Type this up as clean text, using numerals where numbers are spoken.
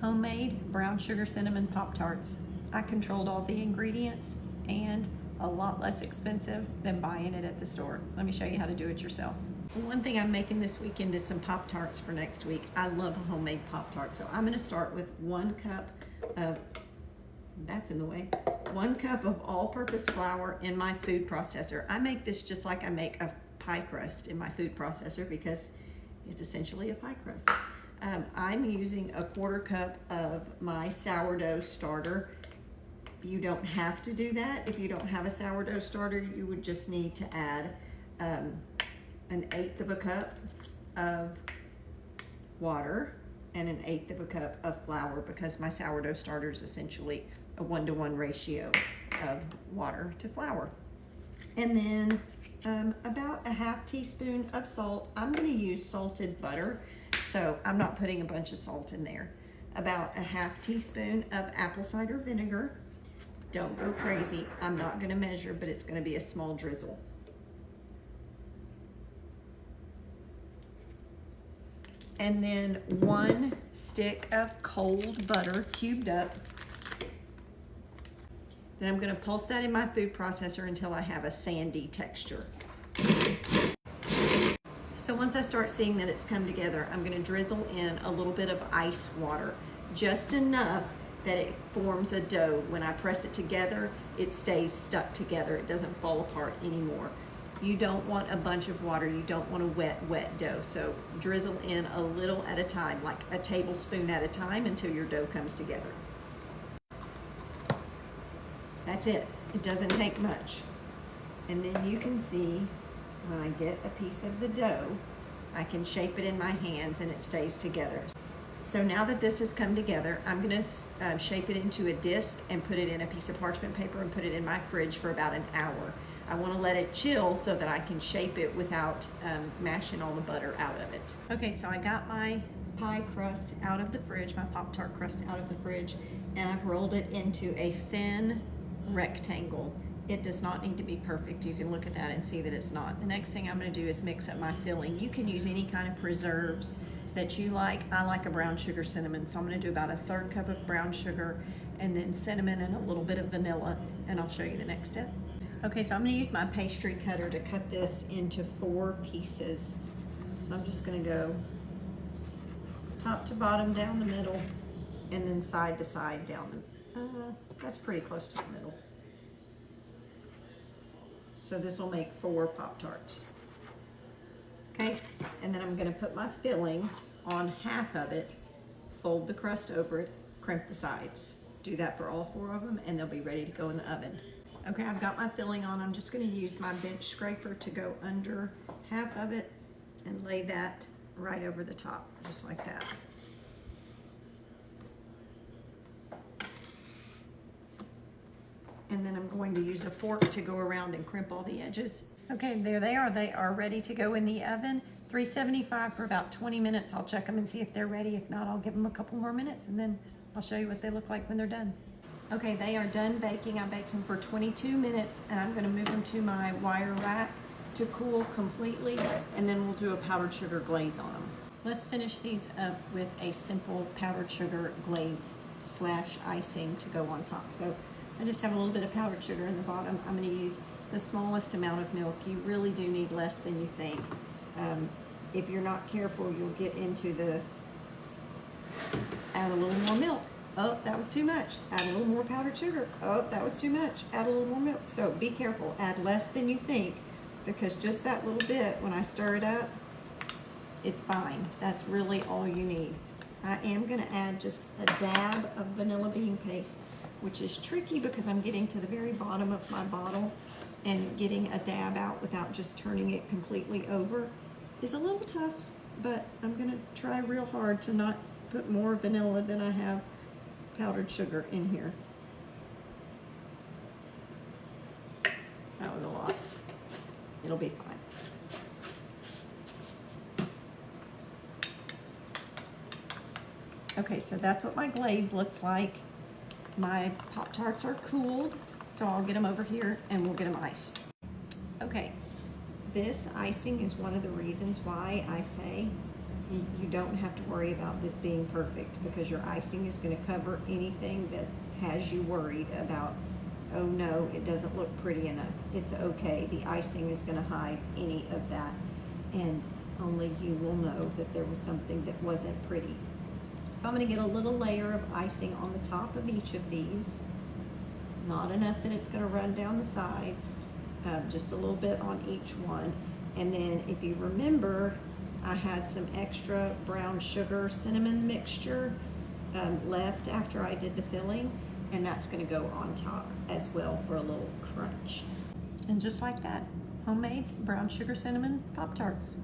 homemade brown sugar cinnamon Pop-Tarts. I controlled all the ingredients and a lot less expensive than buying it at the store. Let me show you how to do it yourself. One thing I'm making this weekend is some Pop-Tarts for next week. I love a homemade Pop-Tart. So I'm gonna start with 1 cup of, that's in the way, 1 cup of all-purpose flour in my food processor. I make this just like I make a pie crust in my food processor because it's essentially a pie crust. I'm using a 1/4 cup of my sourdough starter. You don't have to do that. If you don't have a sourdough starter, you would just need to add 1/8 of a cup of water and 1/8 of a cup of flour, because my sourdough starter is essentially a 1-to-1 ratio of water to flour. And then about a 1/2 teaspoon of salt. I'm going to use salted butter, so I'm not putting a bunch of salt in there. About a 1/2 teaspoon of apple cider vinegar. Don't go crazy. I'm not going to measure, but it's going to be a small drizzle. And then 1 stick of cold butter cubed up. Then I'm going to pulse that in my food processor until I have a sandy texture. So once I start seeing that it's come together, I'm going to drizzle in a little bit of ice water, just enough that it forms a dough. When I press it together, it stays stuck together. It doesn't fall apart anymore. You don't want a bunch of water. You don't want a wet dough. So drizzle in a little at a time, like a tablespoon at a time, until your dough comes together. That's it. It doesn't take much. And then you can see when I get a piece of the dough, I can shape it in my hands and it stays together. So now that this has come together, I'm going to shape it into a disc and put it in a piece of parchment paper and put it in my fridge for about an hour. I want to let it chill so that I can shape it without mashing all the butter out of it. Okay, so I got my pie crust out of the fridge, my Pop-Tart crust out of the fridge, and I've rolled it into a thin rectangle. It does not need to be perfect. You can look at that and see that it's not. The next thing I'm going to do is mix up my filling. You can use any kind of preserves that you like. I like a brown sugar cinnamon, so I'm going to do about a 1/3 cup of brown sugar and then cinnamon and a little bit of vanilla, and I'll show you the next step. Okay, so I'm going to use my pastry cutter to cut this into 4 pieces. I'm just going to go top to bottom down the middle and then side to side down the, that's pretty close to the middle. So this will make 4 Pop-Tarts. Okay, and then I'm going to put my filling on half of it, fold the crust over it, crimp the sides. Do that for all 4 of them and they'll be ready to go in the oven. Okay, I've got my filling on. I'm just going to use my bench scraper to go under half of it and lay that right over the top, just like that. And then I'm going to use a fork to go around and crimp all the edges. Okay, there they are. They are ready to go in the oven. 375 for about 20 minutes. I'll check them and see if they're ready. If not, I'll give them a couple more minutes and then I'll show you what they look like when they're done. Okay, they are done baking. I baked them for 22 minutes and I'm gonna move them to my wire rack to cool completely, and then we'll do a powdered sugar glaze on them. Let's finish these up with a simple powdered sugar glaze / icing to go on top. So I just have a little bit of powdered sugar in the bottom. I'm going to use the smallest amount of milk. You really do need less than you think. If you're not careful, you'll get into the, add a little more milk. Oh, that was too much. Add a little more powdered sugar. Oh, that was too much. Add a little more milk. So be careful. Add less than you think, because just that little bit, when I stir it up, it's fine. That's really all you need. I am going to add just a dab of vanilla bean paste, which is tricky because I'm getting to the very bottom of my bottle, and getting a dab out without just turning it completely over is a little tough, but I'm going to try real hard to not put more vanilla than I have powdered sugar in here. That was a lot. It'll be fine. Okay, so that's what my glaze looks like. My Pop-Tarts are cooled, so I'll get them over here and we'll get them iced. Okay, this icing is one of the reasons why I say you don't have to worry about this being perfect, because your icing is going to cover anything that has you worried about, oh no, it doesn't look pretty enough. It's okay. The icing is going to hide any of that, and only you will know that there was something that wasn't pretty. So I'm going to get a little layer of icing on the top of each of these. Not enough that it's going to run down the sides, just a little bit on each one. And then if you remember, I had some extra brown sugar cinnamon mixture left after I did the filling, and that's going to go on top as well for a little crunch. And just like that, homemade brown sugar cinnamon Pop-Tarts.